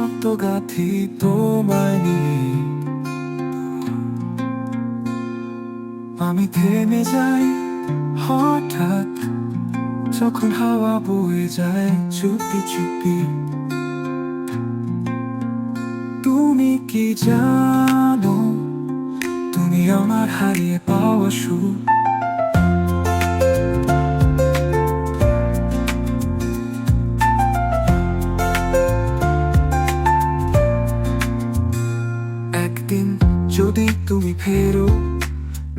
স্বপ্ন গাথি তোমায় নিয়ে। আমি থেমে যাই হঠাৎ যখন হাওয়া বয়ে যায় চুপি চুপি। তুমি কি জানো, তুমি আমার হারিয়ে পাওয়া সুর। একদিন যদি তুমি ফেরো,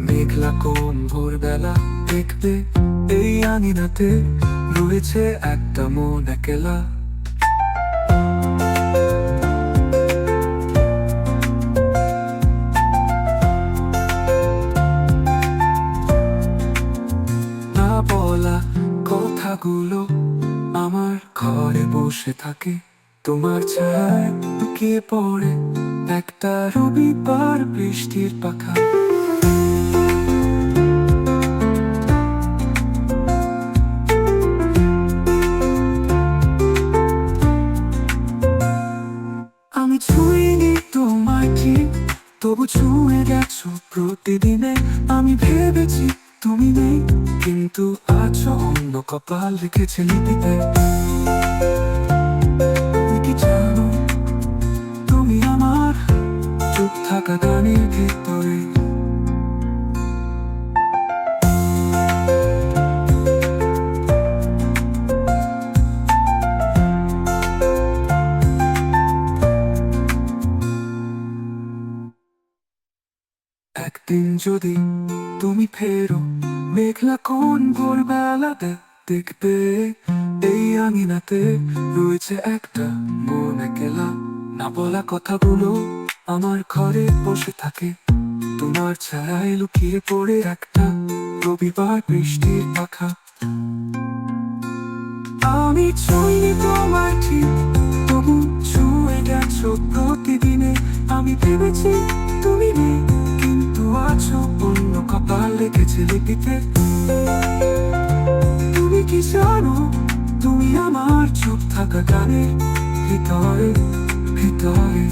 মেঘলা কোন ভোরবেলা, দেখবে এই আঙিনাতে রয়েছে একটা মন একলা। না বলা কথাগুলো আমার ঘরে বসে থাকে, তোমার ছায়ায় লুকিয়ে পড়ে একটা রবিবার বৃষ্টির পাখা। আমি ছুঁইনি তোমায় ঠিক, তবু ছুঁয়ে গেছো প্রতিদিনে। আমি ভেবেছি তুমি নেই, কিন্তু আছো অন্য কপাল লিখেছে লিপিতে। তুমি কি জানো, তুমি আমার চুপ থাকা গানের ভেতরে। একদিন যদি তুমি ফেরো, মেঘলা কোন ভোরবেলাতে, দেখবে এই আঙিনাতে রয়েছে একটা মন একলা। না বলা কথাগুলো আমার ঘরে বসে থাকে, তোমার ছায়ায় লুকিয়ে পড়ে একটা রবিবার বৃষ্টির পাখা। আমি ছুঁইনি তোমায় ঠিক, তবু ছুঁয়ে গেছো প্রতিদিনে। আমি ভেবেছি তুমি নেই, কিন্তু আছো অন্য কপাল লেগেছে লিপিতে। তুমি কি জানো, তুমি আমার চুপ থাকা গানের ভিতরে ভিতরে।